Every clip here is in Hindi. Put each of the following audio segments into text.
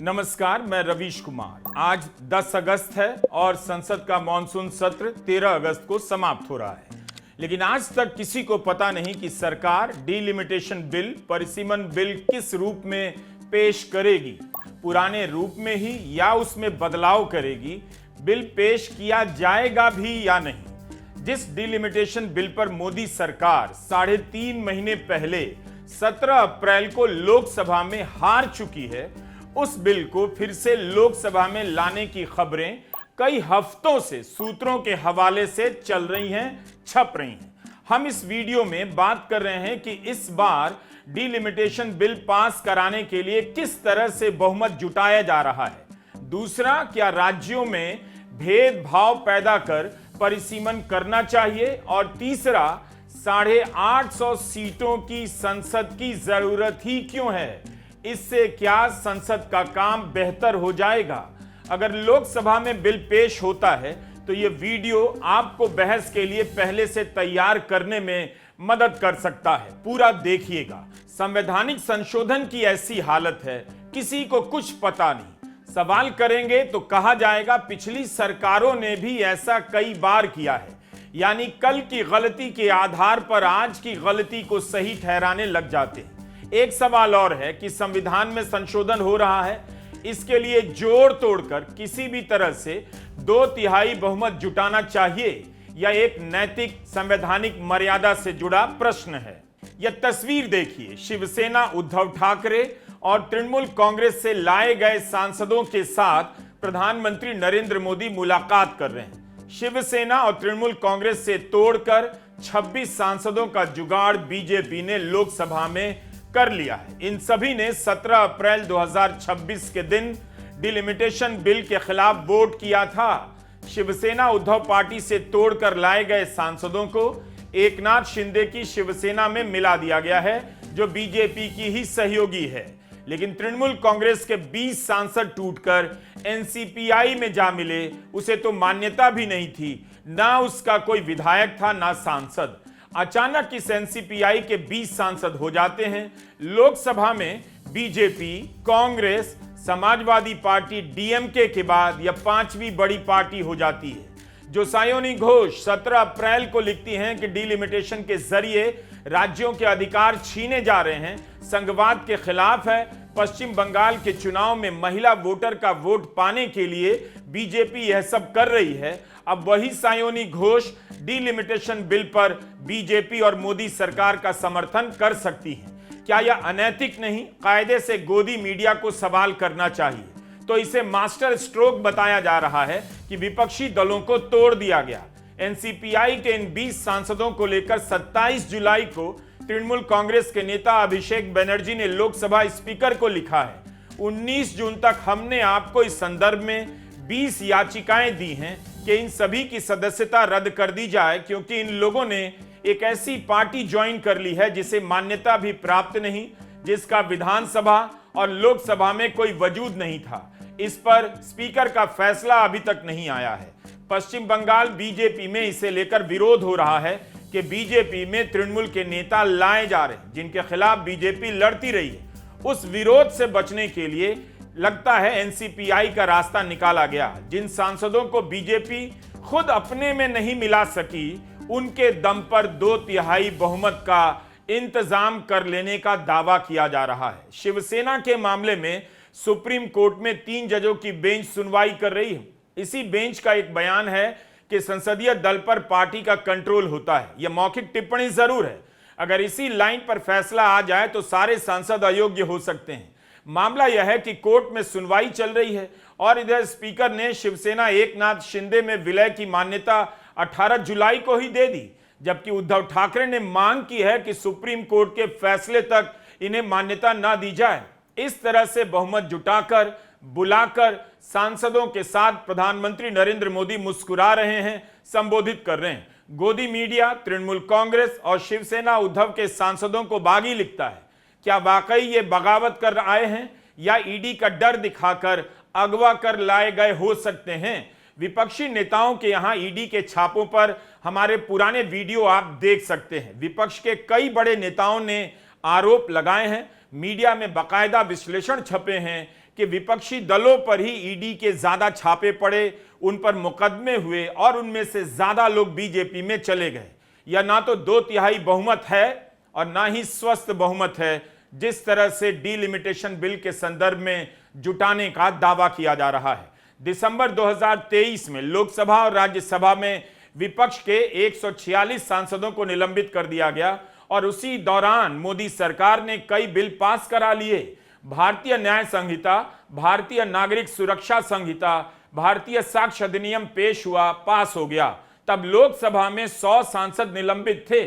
नमस्कार, मैं रवीश कुमार। आज 10 अगस्त है और संसद का मॉनसून सत्र 13 अगस्त को समाप्त हो रहा है। लेकिन आज तक किसी को पता नहीं कि सरकार डिलिमिटेशन बिल, परिसीमन बिल किस रूप में पेश करेगी, पुराने रूप में ही या उसमें बदलाव करेगी, बिल पेश किया जाएगा भी या नहीं। जिस डिलिमिटेशन बिल पर मोदी सरकार 3.5 महीने पहले 17 अप्रैल को लोकसभा में हार चुकी है, उस बिल को फिर से लोकसभा में लाने की खबरें कई हफ्तों से सूत्रों के हवाले से चल रही हैं, छप रही हैं। हम इस वीडियो में बात कर रहे हैं कि इस बार डिलिमिटेशन बिल पास कराने के लिए किस तरह से बहुमत जुटाया जा रहा है। दूसरा, क्या राज्यों में भेदभाव पैदा कर परिसीमन करना चाहिए, और तीसरा, 850 सीटों की संसद की जरूरत ही क्यों है, इससे क्या संसद का काम बेहतर हो जाएगा। अगर लोकसभा में बिल पेश होता है तो यह वीडियो आपको बहस के लिए पहले से तैयार करने में मदद कर सकता है। पूरा देखिएगा। संवैधानिक संशोधन की ऐसी हालत है, किसी को कुछ पता नहीं। सवाल करेंगे तो कहा जाएगा पिछली सरकारों ने भी ऐसा कई बार किया है, यानी कल की गलती के आधार पर आज की गलती को सही ठहराने लग जाते हैं। एक सवाल और है कि संविधान में संशोधन हो रहा है, इसके लिए जोड़ तोड़कर किसी भी तरह से 2/3 बहुमत जुटाना चाहिए, या एक नैतिक संवैधानिक मर्यादा से जुड़ा प्रश्न है। यह तस्वीर देखिए, शिवसेना उद्धव ठाकरे और तृणमूल कांग्रेस से लाए गए सांसदों के साथ प्रधानमंत्री नरेंद्र मोदी मुलाकात कर रहे हैं। शिवसेना और तृणमूल कांग्रेस से तोड़कर 26 सांसदों का जुगाड़ बीजेपी ने लोकसभा में कर लिया है। इन सभी ने 17 अप्रैल 2026 के दिन डिलिमिटेशन बिल के खिलाफ वोट किया था। शिवसेना उद्धव पार्टी से तोड़कर लाए गए सांसदों को एकनाथ शिंदे की शिवसेना में मिला दिया गया है, जो बीजेपी की ही सहयोगी है। लेकिन तृणमूल कांग्रेस के 20 सांसद टूटकर एनसीपीआई में जा मिले, उसे तो मान्यता भी नहीं थी, ना उसका कोई विधायक था ना सांसद। अचानक इस एनसीपीआई के 20 सांसद हो जाते हैं। लोकसभा में BJP, Congress, Samajwadi party, DMK के बाद यह 5वीं बड़ी पार्टी हो जाती है। जो सायोनी घोष 17 अप्रैल को लिखती हैं कि डिलिमिटेशन के जरिए राज्यों के अधिकार छीने जा रहे हैं, संघवाद के खिलाफ है। पश्चिम बंगाल के चुनाव में महिला वोटर का वोट पाने के लिए बीजेपी यह सब कर रही है। अब वही सायोनी घोष डिलिमिटेशन बिल पर बीजेपी और मोदी सरकार का समर्थन कर सकती है। क्या यह अनैतिक नहीं? कायदे से गोदी मीडिया को सवाल करना चाहिए। तो इसे मास्टर स्ट्रोक बताया जा रहा है कि विपक्षी दलों को तोड़ दिया गया। एनसीपीआई के इन 20 सांसदों को लेकर 27 जुलाई को तृणमूल कांग्रेस के नेता अभिषेक बनर्जी ने लोकसभा स्पीकर को लिखा है, 19 जून तक हमने आपको इस संदर्भ में 20 याचिकाएं दी हैं कि इन सभी की सदस्यता रद्द कर दी जाए, क्योंकि इन लोगों ने एक ऐसी पार्टी ज्वाइन कर ली है जिसे मान्यता भी प्राप्त नहीं, जिसका विधानसभा और लोकसभा में कोई वजूद नहीं था। इस पर स्पीकर का फैसला अभी तक नहीं आया है। पश्चिम बंगाल बीजेपी में इसे लेकर विरोध हो रहा है कि बीजेपी में तृणमूल के नेता लाए जा रहे हैं, जिनके खिलाफ बीजेपी लड़ती रही है। उस विरोध से बचने के लिए लगता है एनसीपीआई का रास्ता निकाला गया। जिन सांसदों को बीजेपी खुद अपने में नहीं मिला सकी, उनके दम पर 2/3 बहुमत का इंतजाम कर लेने का दावा किया जा रहा है। शिवसेना के मामले में सुप्रीम कोर्ट में 3 जजों की बेंच सुनवाई कर रही है। इसी बेंच का एक बयान है कि संसदीय दल पर पार्टी का कंट्रोल होता है। यह मौखिक टिप्पणी जरूर है। अगर इसी लाइन पर फैसला आ जाए तो सारे सांसद अयोग्य हो सकते हैं। मामला यह है कि कोर्ट में सुनवाई चल रही है और इधर स्पीकर ने शिवसेना एकनाथ शिंदे में विलय की मान्यता 18 जुलाई को ही दे दी, जबकि उद्धव ठाकरे ने मांग की है कि सुप्रीम कोर्ट के फैसले तक इन्हें मान्यता न दी जाए। इस तरह से बहुमत जुटाकर, बुलाकर सांसदों के साथ प्रधानमंत्री नरेंद्र मोदी मुस्कुरा रहे हैं, संबोधित कर रहे हैं। गोदी मीडिया तृणमूल कांग्रेस और शिवसेना उद्धव के सांसदों को बागी लिखता है। क्या वाकई ये बगावत कर आए हैं, या ईडी का डर दिखाकर अगवा कर लाए गए हो सकते हैं? विपक्षी नेताओं के यहां ईडी के छापों पर हमारे पुराने वीडियो आप देख सकते हैं। विपक्ष के कई बड़े नेताओं ने आरोप लगाए हैं, मीडिया में बाकायदा विश्लेषण छपे हैं कि विपक्षी दलों पर ही ईडी के ज्यादा छापे पड़े, उन पर मुकदमे हुए और उनमें से ज्यादा लोग बीजेपी में चले गए। या ना तो 2/3 बहुमत है और ना ही स्वस्थ बहुमत है, जिस तरह से डीलिमिटेशन बिल के संदर्भ में जुटाने का दावा किया जा रहा है। दिसंबर 2023 में लोकसभा और राज्यसभा में विपक्ष के 146 सांसदों को निलंबित कर दिया गया और उसी दौरान मोदी सरकार ने कई बिल पास करा लिए। भारतीय न्याय संहिता, भारतीय नागरिक सुरक्षा संहिता, भारतीय साक्ष्य अधिनियम पेश हुआ, पास हो गया। तब लोकसभा में 100 सांसद निलंबित थे।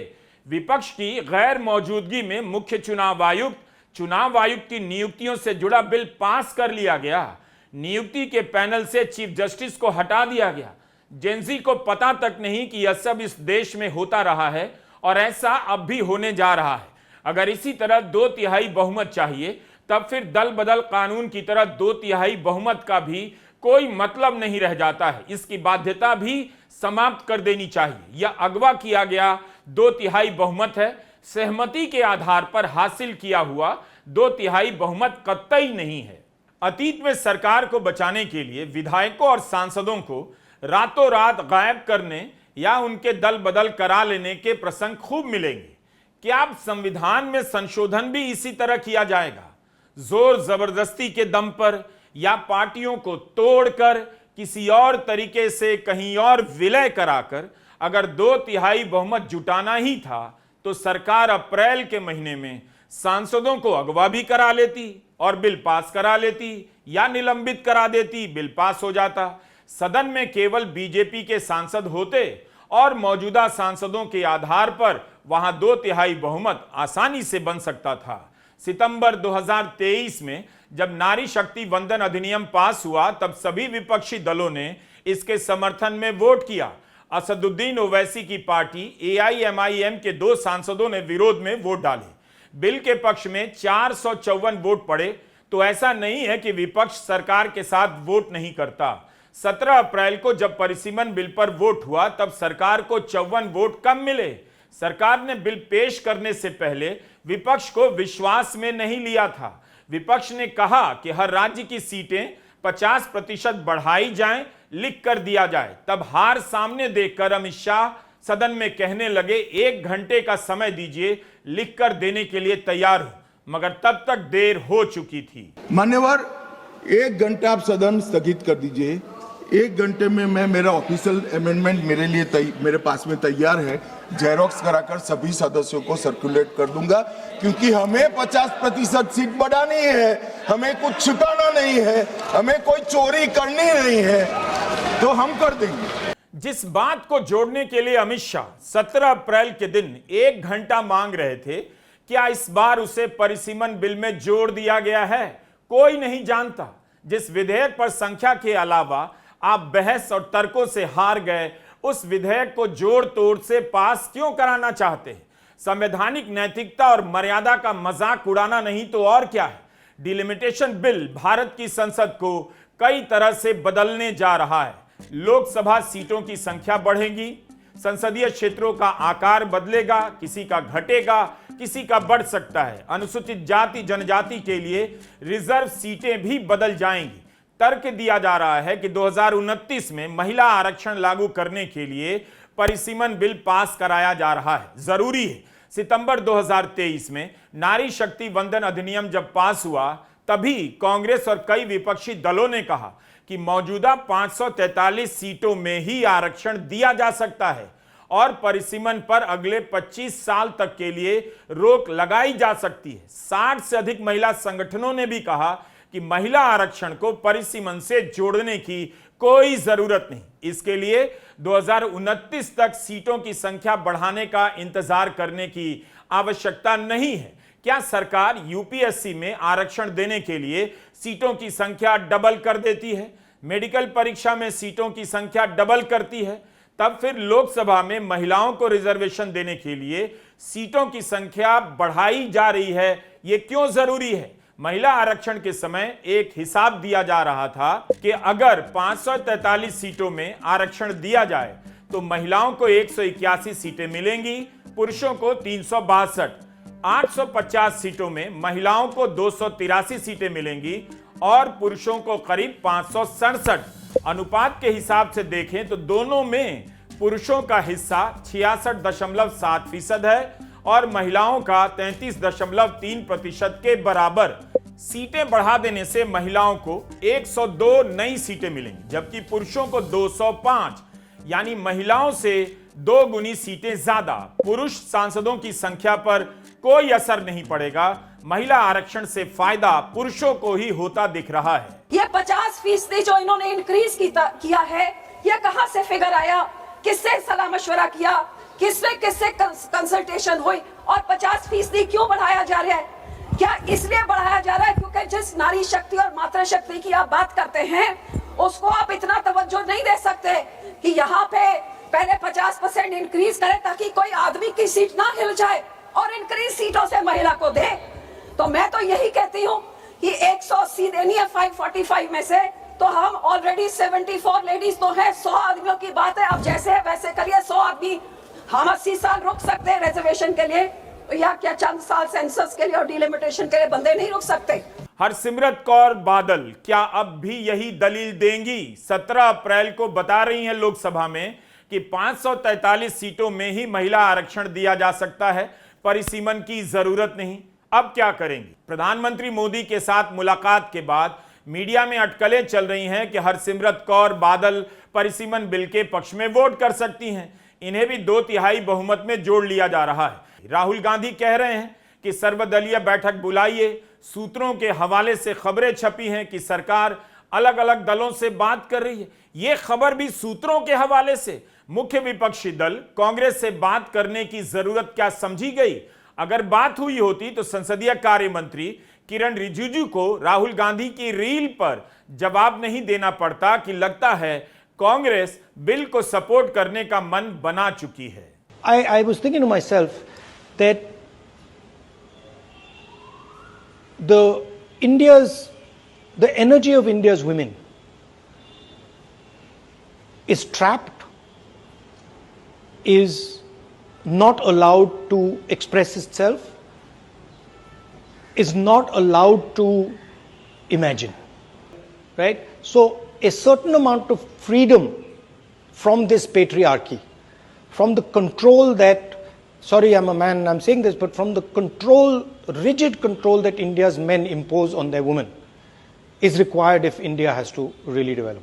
विपक्ष की गैर मौजूदगी में मुख्य चुनाव आयुक्त की नियुक्तियों से जुड़ा बिल पास कर लिया गया। नियुक्ति के पैनल से चीफ जस्टिस को हटा दिया गया। जेनजी को पता तक नहीं कि यह सब इस देश में होता रहा है और ऐसा अब भी होने जा रहा है। अगर इसी तरह 2/3 बहुमत चाहिए, तब फिर दल बदल कानून की तरह 2/3 बहुमत का भी कोई मतलब नहीं रह जाता है। इसकी बाध्यता भी समाप्त कर देनी चाहिए। यह अगवा किया गया 2/3 बहुमत है, सहमति के आधार पर हासिल किया हुआ 2/3 बहुमत कतई नहीं है। अतीत में सरकार को बचाने के लिए विधायकों और सांसदों को रातों रात गायब करने या उनके दल बदल करा लेने के प्रसंग खूब मिलेंगे। क्या अब संविधान में संशोधन भी इसी तरह किया जाएगा, जोर जबरदस्ती के दम पर, या पार्टियों को तोड़कर किसी और तरीके से कहीं और विलय कराकर? अगर 2/3 बहुमत जुटाना ही था तो सरकार अप्रैल के महीने में सांसदों को अगवा भी करा लेती और बिल पास करा लेती, या निलंबित करा देती, बिल पास हो जाता। सदन में केवल बीजेपी के सांसद होते और मौजूदा सांसदों के आधार पर वहां 2/3 बहुमत आसानी से बन सकता था। सितंबर 2023 में जब नारी शक्ति वंदन अधिनियम पास हुआ, तब सभी विपक्षी दलों ने इसके समर्थन में वोट किया। असदुद्दीन ओवैसी की पार्टी AIMIM के 2 सांसदों ने विरोध में वोट डाले। बिल के पक्ष में 454 वोट पड़े। तो ऐसा नहीं है कि विपक्ष सरकार के साथ वोट नहीं करता। 17 अप्रैल को जब परिसीमन बिल पर वोट हुआ, तब सरकार को 54 वोट कम मिले। सरकार ने बिल पेश करने से पहले विपक्ष को विश्वास में नहीं लिया था। विपक्ष ने कहा कि हर राज्य की सीटें 50% बढ़ाई जाएं, लिख कर दिया जाए। तब हार सामने देखकर अमित शाह सदन में कहने लगे, 1 घंटे का समय दीजिए, लिख कर देने के लिए तैयार हूं। मगर तब तक देर हो चुकी थी। मान्यवर, 1 घंटा आप सदन स्थगित कर दीजिए। 1 घंटे में मैं मेरा ऑफिशियल अमेंडमेंट मेरे पास में तैयार है, जेरोक्स कराकर सभी सदस्यों को सर्कुलेट कर दूंगा, क्योंकि हमें 50% सीट बढ़ानी है, हमें कुछ छुटाना नहीं है, हमें कोई चोरी करनी नहीं है, तो हम कर देंगे। जिस बात को जोड़ने के लिए अमित शाह 17 अप्रैल के दिन 1 घंटा मांग रहे थे, क्या इस बार उसे परिसीमन बिल में जोड़ दिया गया है? कोई नहीं जानता। जिस विधेयक पर संख्या के अलावा आप बहस और तर्कों से हार गए, उस विधेयक को जोड़ तोड़ से पास क्यों कराना चाहते हैं? संवैधानिक नैतिकता और मर्यादा का मजाक उड़ाना नहीं तो और क्या है। डिलिमिटेशन बिल भारत की संसद को कई तरह से बदलने जा रहा है। लोकसभा सीटों की संख्या बढ़ेगी, संसदीय क्षेत्रों का आकार बदलेगा, किसी का घटेगा, किसी का बढ़ सकता है। अनुसूचित जाति जनजाति के लिए रिजर्व सीटें भी बदल जाएंगी। तर्क दिया जा रहा है कि 2029 में महिला आरक्षण लागू करने के लिए परिसीमन बिल पास कराया जा रहा है, जरूरी है। सितंबर 2023 में नारी शक्ति वंदन अधिनियम जब पास हुआ, तभी कांग्रेस और कई विपक्षी दलों ने कहा कि मौजूदा 543 सीटों में ही आरक्षण दिया जा सकता है और परिसीमन पर अगले 25 साल तक के लिए रोक लगाई जा सकती है। 60 से अधिक महिला संगठनों ने भी कहा कि महिला आरक्षण को परिसीमन से जोड़ने की कोई जरूरत नहीं। इसके लिए 2029 तक सीटों की संख्या बढ़ाने का इंतजार करने की आवश्यकता नहीं है। क्या सरकार यूपीएससी में आरक्षण देने के लिए सीटों की संख्या डबल कर देती है, मेडिकल परीक्षा में सीटों की संख्या डबल करती है, तब फिर लोकसभा में महिलाओं को रिजर्वेशन देने के लिए सीटों की संख्या बढ़ाई जा रही है, यह क्यों जरूरी है? महिला आरक्षण के समय एक हिसाब दिया जा रहा था कि अगर 543 सीटों में आरक्षण दिया जाए तो महिलाओं को 181 सीटें मिलेंगी, पुरुषों को 362, 850 सीटों में महिलाओं को 283 सीटें मिलेंगी और पुरुषों को करीब 567। अनुपात के हिसाब से देखें तो दोनों में पुरुषों का हिस्सा 66.7% है और महिलाओं का 33.3% के बराबर। सीटें बढ़ा देने से महिलाओं को 102 नई सीटें मिलेंगी, जबकि पुरुषों को 205, यानी महिलाओं से 2 गुनी सीटें ज्यादा। पुरुष सांसदों की संख्या पर कोई असर नहीं पड़ेगा। महिला आरक्षण से फायदा पुरुषों को ही होता दिख रहा है। ये 50% जो इन्होंने इंक्रीज किया है, ये कहां से फिगर आया, किससे सलाह मशवरा किया, किससे कंसल्टेशन हुई, और 50% क्यों बढ़ाया जा रहा है? क्या इसलिए बढ़ाया जा रहा है क्योंकि जिस नारी शक्ति और मातृ शक्ति की आप बात करते हैं उसको आप इतना तवज्जो नहीं दे सकते कि यहाँ पे पहले 50% इंक्रीज करें ताकि कोई आदमी की सीट ना हिल जाए और इंक्रीज सीटों से महिला को दे। तो मैं तो यही कहती हूँ कि 180 देनी है 545 में से, तो हम ऑलरेडी 74 लेडीज तो है, 100 आदमियों की बात है, अब जैसे है वैसे करिए। 100 आदमी, हम 80 साल रुक सकते हैं रिजर्वेशन के लिए, या क्या चंद साल सेंसस के लिए और डिलिमिटेशन के लिए बंदे नहीं रुक सकते? हरसिमरत कौर बादल क्या अब भी यही दलील देंगी? 17 अप्रैल को बता रही हैं लोकसभा में कि 543 सीटों में ही महिला आरक्षण दिया जा सकता है, परिसीमन की जरूरत नहीं। अब क्या करेंगी? प्रधानमंत्री मोदी के साथ मुलाकात के बाद मीडिया में अटकलें चल रही हैं कि हरसिमरत कौर बादल परिसीमन बिल के पक्ष में वोट कर सकती हैं। इन्हें भी 2/3 बहुमत में जोड़ लिया जा रहा है। राहुल गांधी कह रहे हैं कि सर्वदलीय बैठक बुलाइए। सूत्रों के हवाले से खबरें छपी हैं कि सरकार अलग अलग दलों से बात कर रही है। यह खबर भी सूत्रों के हवाले से। मुख्य विपक्षी दल कांग्रेस से बात करने की जरूरत क्या समझी गई? अगर बात हुई होती तो संसदीय कार्य मंत्री किरण रिजिजू को राहुल गांधी की रील पर जवाब नहीं देना पड़ता कि लगता है कांग्रेस बिल को सपोर्ट करने का मन बना चुकी है। I was thinking to myself that the energy of India's women is trapped, is not allowed to express itself, is not allowed to imagine, right? So a certain amount of freedom from this patriarchy, from the control that, sorry I'm a man and I'm saying this, but from the control, rigid control that India's men impose on their women is required if India has to really develop.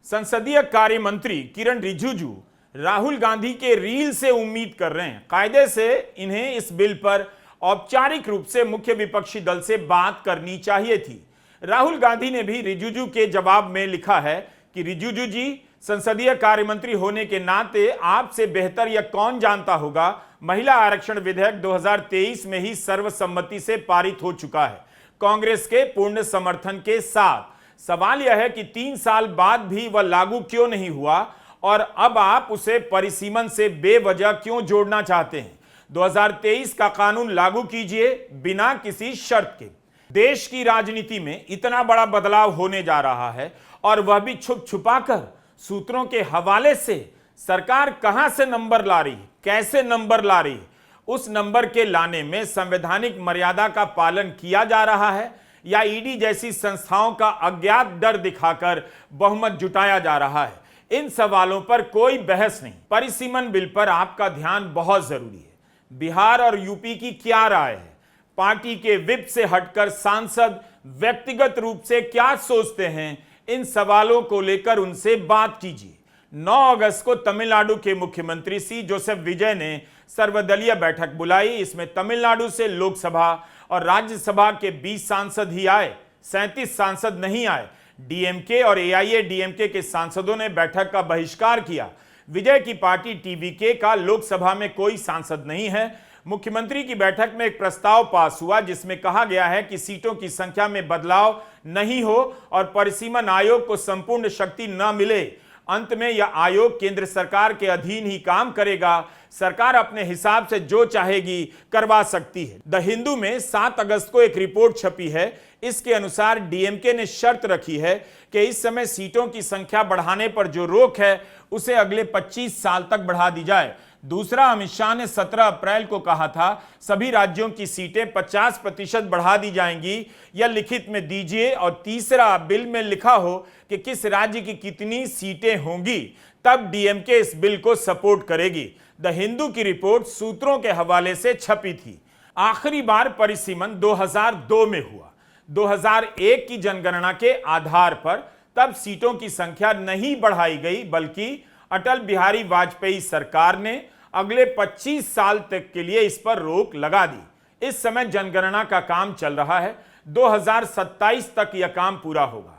संसदीय कार्य मंत्री किरण रिजिजू राहुल गांधी के रील से उम्मीद कर रहे हैं। कायदे से इन्हें इस बिल पर औपचारिक रूप से मुख्य विपक्षी दल से बात करनी चाहिए थी। राहुल गांधी ने भी रिजिजू के जवाब में लिखा है कि रिजिजू जी, संसदीय कार्य मंत्री होने के नाते आपसे बेहतर यह कौन जानता होगा, महिला आरक्षण विधेयक 2023 में ही सर्वसम्मति से पारित हो चुका है, कांग्रेस के पूर्ण समर्थन के साथ। सवाल यह है कि 3 साल बाद भी वह लागू क्यों नहीं हुआ और अब आप उसे परिसीमन से बेवजह क्यों जोड़ना चाहते हैं? 2023 का कानून लागू कीजिए बिना किसी शर्त के। देश की राजनीति में इतना बड़ा बदलाव होने जा रहा है और वह भी छुप छुपाकर। सूत्रों के हवाले से सरकार कहां से नंबर ला रही है, कैसे नंबर ला रही है, उस नंबर के लाने में संवैधानिक मर्यादा का पालन किया जा रहा है या ईडी जैसी संस्थाओं का अज्ञात डर दिखाकर बहुमत जुटाया जा रहा है? इन सवालों पर कोई बहस नहीं। परिसीमन बिल पर आपका ध्यान बहुत जरूरी है। बिहार और यूपी की क्या राय है? पार्टी के विप से हटकर सांसद व्यक्तिगत रूप से क्या सोचते हैं? इन सवालों को लेकर उनसे बात कीजिए। 9 अगस्त को तमिलनाडु के मुख्यमंत्री सी जोसेफ विजय ने सर्वदलीय बैठक बुलाई। इसमें तमिलनाडु से लोकसभा और राज्यसभा के 20 सांसद ही आए, 37 सांसद नहीं आए। डीएमके और एआईएडीएमके के सांसदों ने बैठक का बहिष्कार किया। विजय की पार्टी टीवीके का लोकसभा में कोई सांसद नहीं है। मुख्यमंत्री की बैठक में एक प्रस्ताव पास हुआ जिसमें कहा गया है कि सीटों की संख्या में बदलाव नहीं हो और परिसीमन आयोग को संपूर्ण शक्ति न मिले। अंत में यह आयोग केंद्र सरकार के अधीन ही काम करेगा। सरकार अपने हिसाब से जो चाहेगी करवा सकती है। द हिंदू में 7 अगस्त को एक रिपोर्ट छपी है। इसके अनुसार डीएमके ने शर्त रखी है कि इस समय सीटों की संख्या बढ़ाने पर जो रोक है उसे अगले 25 साल तक बढ़ा दी जाए। दूसरा, अमित शाह ने 17 अप्रैल को कहा था सभी राज्यों की सीटें 50% बढ़ा दी जाएंगी या लिखित में दीजिए, और तीसरा, बिल में लिखा हो कि किस राज्य की कितनी सीटें होंगी, तब डीएमके इस बिल को सपोर्ट करेगी। द हिंदू की रिपोर्ट सूत्रों के हवाले से छपी थी। आखिरी बार परिसीमन 2002 में हुआ। 2001 की जनगणना के आधार पर तब सीटों की संख्या नहीं बढ़ाई गई, बल्कि अटल बिहारी वाजपेयी सरकार ने अगले 25 साल तक के लिए इस पर रोक लगा दी। इस समय जनगणना का काम चल रहा है, 2027 तक यह काम पूरा होगा।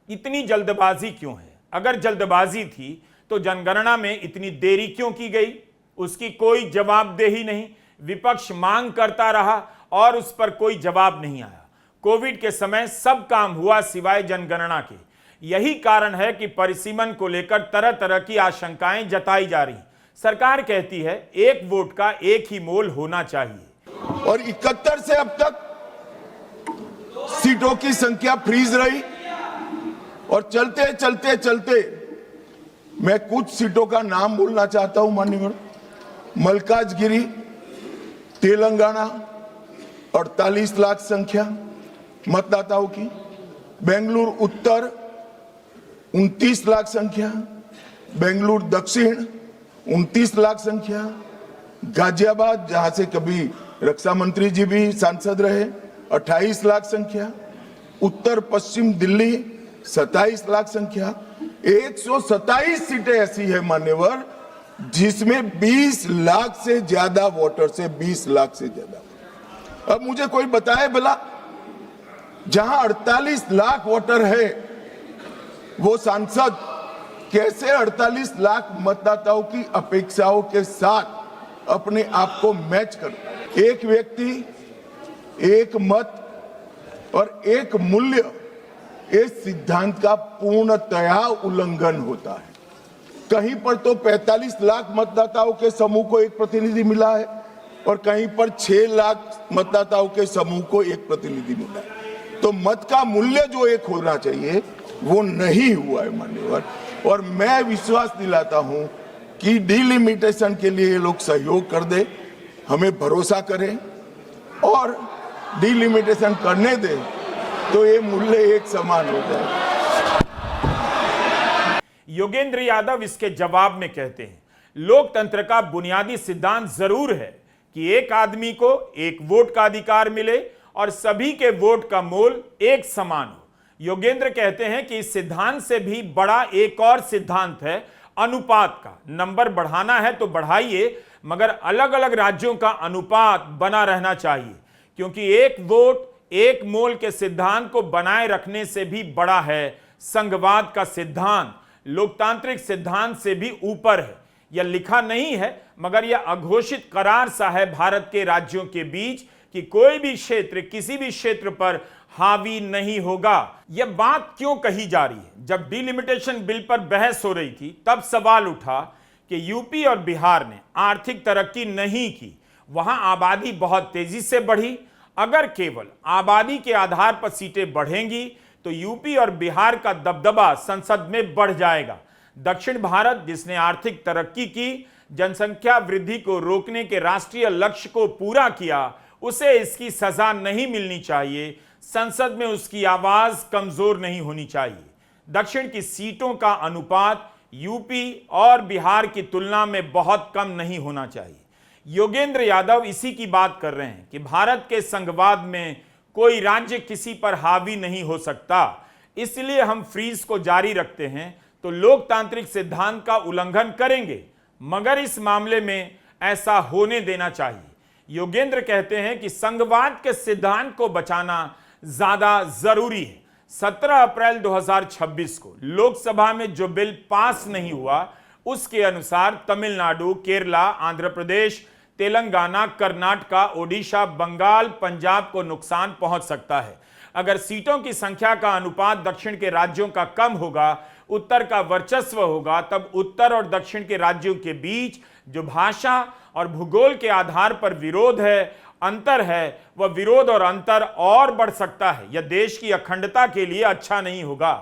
इतनी जल्दबाजी क्यों है? अगर जल्दबाजी थी तो जनगणना में इतनी देरी क्यों की गई? उसकी कोई जवाबदेही नहीं। विपक्ष मांग करता रहा और उस पर कोई जवाब नहीं आया। कोविड के समय सब काम हुआ सिवाय जनगणना के। यही कारण है कि परिसीमन को लेकर तरह तरह की आशंकाएं जताई जा रही। सरकार कहती है एक वोट का एक ही मोल होना चाहिए। और 71 से अब तक सीटों की संख्या फ्रीज रही और चलते चलते चलते मैं कुछ सीटों का नाम बोलना चाहता हूं माननीय। मलकाजगिरी तेलंगाना 48 लाख संख्या मतदाताओं की। बेंगलुरु उत्तर 29 लाख संख्या। बेंगलुरु दक्षिण 29 लाख संख्या। गाजियाबाद, जहां से कभी रक्षा मंत्री जी भी सांसद रहे, 28 लाख संख्या। उत्तर पश्चिम दिल्ली 27 लाख संख्या। 127 सीटें ऐसी है मान्यवर जिसमें 20 लाख से ज्यादा वोटर्स है, 20 लाख से ज्यादा। अब मुझे कोई बताए भला, जहां 48 लाख वोटर है वो सांसद कैसे 48 लाख मतदाताओं की अपेक्षाओं के साथ अपने आप को मैच कर। एक व्यक्ति, एक मत और एक मूल्य, इस सिद्धांत का पूर्णतया उल्लंघन होता है। कहीं पर तो 45 लाख मतदाताओं के समूह को एक प्रतिनिधि मिला है और कहीं पर 6 लाख मतदाताओं के समूह को एक प्रतिनिधि मिला है। तो मत का मूल्य जो एक होना चाहिए वो नहीं हुआ है मान्यवर। और मैं विश्वास दिलाता हूं कि डिलिमिटेशन के लिए ये लोग सहयोग कर दे, हमें भरोसा करें और डिलिमिटेशन करने दे तो ये मूल्य एक समान हो जाए। योगेंद्र यादव इसके जवाब में कहते हैं, लोकतंत्र का बुनियादी सिद्धांत जरूर है कि एक आदमी को एक वोट का अधिकार मिले और सभी के वोट का मोल एक समान हो। योगेंद्र कहते हैं कि इस सिद्धांत से भी बड़ा एक और सिद्धांत है अनुपात का। नंबर बढ़ाना है तो बढ़ाइए, मगर अलग अलग राज्यों का अनुपात बना रहना चाहिए, क्योंकि एक वोट एक मोल के सिद्धांत को बनाए रखने से भी बड़ा है संघवाद का सिद्धांत। लोकतांत्रिक सिद्धांत से भी ऊपर है। यह लिखा नहीं है मगर यह अघोषित करार सा है भारत के राज्यों के बीच कि कोई भी क्षेत्र किसी भी क्षेत्र पर हावी नहीं होगा। यह बात क्यों कही जा रही है? जब डिलिमिटेशन बिल पर बहस हो रही थी तब सवाल उठा कि यूपी और बिहार ने आर्थिक तरक्की नहीं की, वहां आबादी बहुत तेजी से बढ़ी। अगर केवल आबादी के आधार पर सीटें बढ़ेंगी तो यूपी और बिहार का दबदबा संसद में बढ़ जाएगा। दक्षिण भारत, जिसने आर्थिक तरक्की की, जनसंख्या वृद्धि को रोकने के राष्ट्रीय लक्ष्य को पूरा किया, उसे इसकी सजा नहीं मिलनी चाहिए। संसद में उसकी आवाज कमजोर नहीं होनी चाहिए। दक्षिण की सीटों का अनुपात यूपी और बिहार की तुलना में बहुत कम नहीं होना चाहिए। योगेंद्र यादव इसी की बात कर रहे हैं कि भारत के संघवाद में कोई राज्य किसी पर हावी नहीं हो सकता, इसलिए हम फ्रीज को जारी रखते हैं तो लोकतांत्रिक सिद्धांत का उल्लंघन करेंगे, मगर इस मामले में ऐसा होने देना चाहिए। योगेंद्र कहते हैं कि संघवाद के सिद्धांत को बचाना ज्यादा जरूरी है। 17 अप्रैल 2026 को लोकसभा में जो बिल पास नहीं हुआ उसके अनुसार तमिलनाडु, केरला, आंध्र प्रदेश, तेलंगाना, कर्नाटका, ओडिशा, बंगाल, पंजाब को नुकसान पहुंच सकता है। अगर सीटों की संख्या का अनुपात दक्षिण के राज्यों का कम होगा, उत्तर का वर्चस्व होगा, तब उत्तर और दक्षिण के राज्यों के बीच जो भाषा और भूगोल के आधार पर विरोध है अंतर है वह विरोध और अंतर और बढ़ सकता है। यह देश की अखंडता के लिए अच्छा नहीं होगा।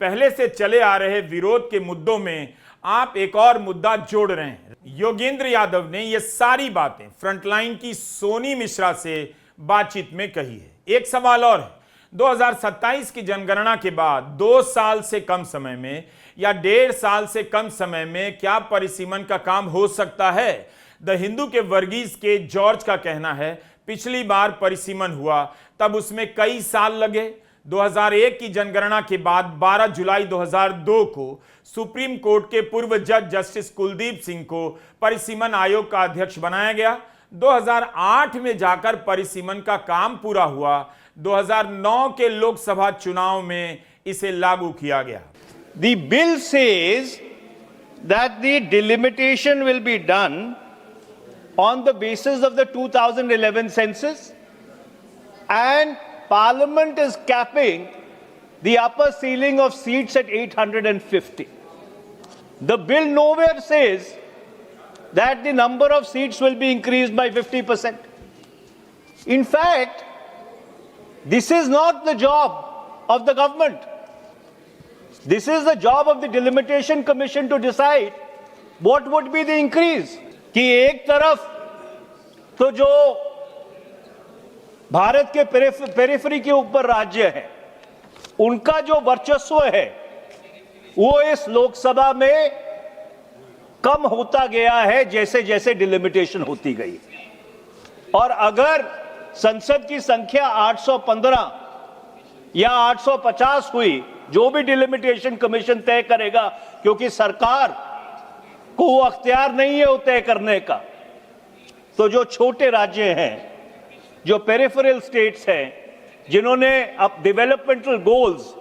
पहले से चले आ रहे विरोध के मुद्दों में आप एक और मुद्दा जोड़ रहे हैं। योगेंद्र यादव ने यह सारी बातें फ्रंटलाइन की सोनी मिश्रा से बातचीत में कही है। एक सवाल और है, 2027 की जनगणना के बाद 2 साल से कम समय में या 1.5 साल से कम समय में क्या परिसीमन का काम हो सकता है? द हिंदू के वर्गीज के जॉर्ज का कहना है पिछली बार परिसीमन हुआ तब उसमें कई साल लगे। 2001 की जनगणना के बाद 12 जुलाई 2002 को सुप्रीम कोर्ट के पूर्व जज जस्टिस कुलदीप सिंह को परिसीमन आयोग का अध्यक्ष बनाया गया। 2008 में जाकर परिसीमन का काम पूरा हुआ। 2009 के लोकसभा चुनाव में इसे लागू किया गया। The bill says that the delimitation will be done on the basis of the 2011 census, and Parliament is capping the upper ceiling of seats at 850. The bill nowhere says that the number of seats will be increased by 50%. In fact, this is not the job of the government. This is the job of the Delimitation Commission to decide what would be the increase. कि एक तरफ तो जो भारत के पेरिफेरी के ऊपर राज्य हैं, उनका जो वर्चस्व है वो इस लोकसभा में कम होता गया है जैसे जैसे डिलिमिटेशन होती गई। और अगर संसद की संख्या 815 या 850 हुई, जो भी डिलिमिटेशन कमीशन तय करेगा, क्योंकि सरकार को वो अख्तियार नहीं है वो तय करने का, तो जो छोटे राज्य हैं, जो पेरिफेरल स्टेट्स हैं, जिन्होंने अब डेवलपमेंटल गोल्स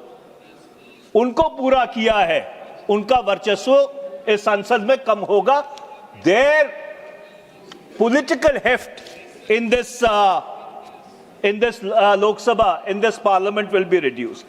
उनको पूरा किया है, उनका वर्चस्व इस संसद में कम होगा। There political heft in this Lok Sabha, in this parliament will be reduced.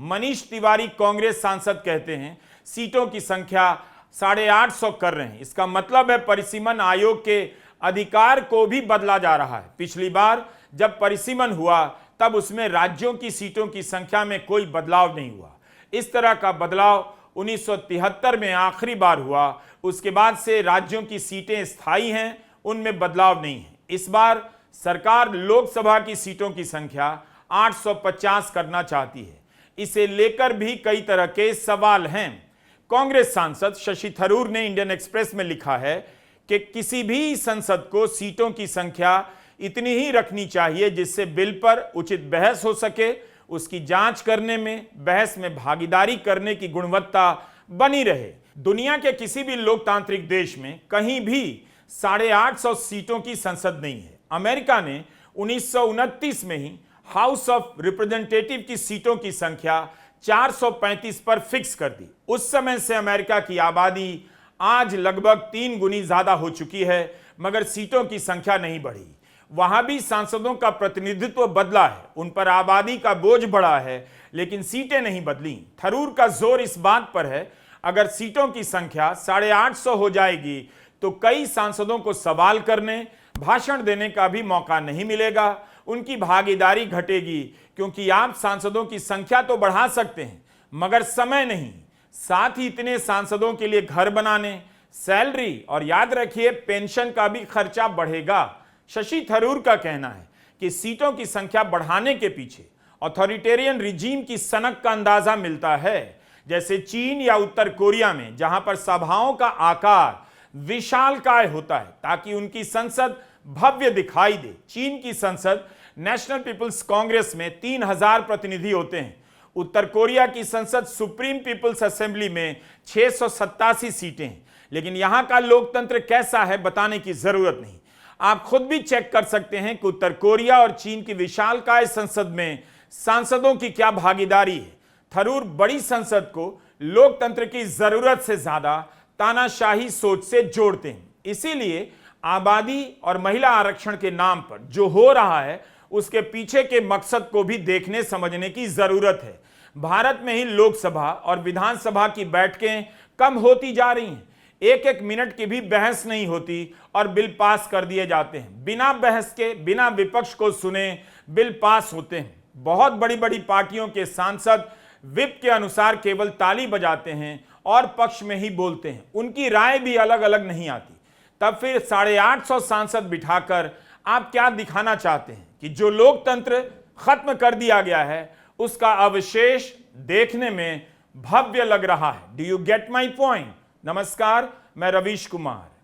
Manish Tiwari Congress सांसद कहते हैं सीटों की संख्या 850 कर रहे हैं। इसका मतलब है परिसीमन आयोग के अधिकार को भी बदला जा रहा है। पिछली बार जब परिसीमन हुआ तब उसमें राज्यों की सीटों की संख्या में कोई बदलाव नहीं हुआ। इस तरह का बदलाव 1973 में आखिरी बार हुआ। उसके बाद से राज्यों की सीटें स्थायी हैं, उनमें बदलाव नहीं है। इस बार सरकार लोकसभा की सीटों की संख्या 850 करना चाहती है। इसे लेकर भी कई तरह के सवाल हैं। कांग्रेस सांसद शशि थरूर ने इंडियन एक्सप्रेस में लिखा है कि किसी भी संसद को सीटों की संख्या इतनी ही रखनी चाहिए जिससे बिल पर उचित बहस हो सके, उसकी जांच करने में, बहस में भागीदारी करने की गुणवत्ता बनी रहे। दुनिया के किसी भी लोकतांत्रिक देश में कहीं भी 850 सीटों की संसद नहीं है। अमेरिका ने 1929 में ही हाउस ऑफ रिप्रेजेंटेटिव की सीटों की संख्या 435 पर फिक्स कर दी। उस समय से अमेरिका की आबादी आज लगभग 3 गुनी ज्यादा हो चुकी है, मगर सीटों की संख्या नहीं बढ़ी। वहां भी सांसदों का प्रतिनिधित्व बदला है, उन पर आबादी का बोझ बढ़ा है, लेकिन सीटें नहीं बदली। थरूर का जोर इस बात पर है, अगर सीटों की संख्या 850 हो जाएगी तो कई सांसदों को सवाल करने, भाषण देने का भी मौका नहीं मिलेगा, उनकी भागीदारी घटेगी, क्योंकि आप सांसदों की संख्या तो बढ़ा सकते हैं मगर समय नहीं। साथ ही इतने सांसदों के लिए घर बनाने, सैलरी और याद रखिए पेंशन का भी खर्चा बढ़ेगा। शशि थरूर का कहना है कि सीटों की संख्या बढ़ाने के पीछे ऑथोरिटेरियन रिजीम की सनक का अंदाजा मिलता है, जैसे चीन या उत्तर कोरिया में, जहां पर सभाओं का आकार विशालकाय होता है ताकि उनकी संसद भव्य दिखाई दे। चीन की संसद नेशनल पीपल्स कांग्रेस में 3000 प्रतिनिधि होते हैं। उत्तर कोरिया की संसद सुप्रीम पीपल्स असेंबली में 687 सीटें हैं। लेकिन यहां का लोकतंत्र कैसा है बताने की जरूरत नहीं, आप खुद भी चेक कर सकते हैं कि उत्तर कोरिया और चीन की विशालकाय संसद में सांसदों की क्या भागीदारी है। थरूर बड़ी संसद को लोकतंत्र की जरूरत से ज्यादा तानाशाही सोच से जोड़ते हैं। इसीलिए आबादी और महिला आरक्षण के नाम पर जो हो रहा है उसके पीछे के मकसद को भी देखने समझने की जरूरत है। भारत में ही लोकसभा और विधानसभा की बैठकें कम होती जा रही हैं। एक एक मिनट की भी बहस नहीं होती और बिल पास कर दिए जाते हैं। बिना बहस के, बिना विपक्ष को सुने बिल पास होते हैं। बहुत बड़ी बड़ी पार्टियों के सांसद विप के अनुसार केवल ताली बजाते हैं और पक्ष में ही बोलते हैं, उनकी राय भी अलग अलग नहीं आती। तब फिर 850 सांसद बिठाकर आप क्या दिखाना चाहते हैं कि जो लोकतंत्र खत्म कर दिया गया है उसका अवशेष देखने में भव्य लग रहा है। Do you get my point? नमस्कार, मैं रवीश कुमार।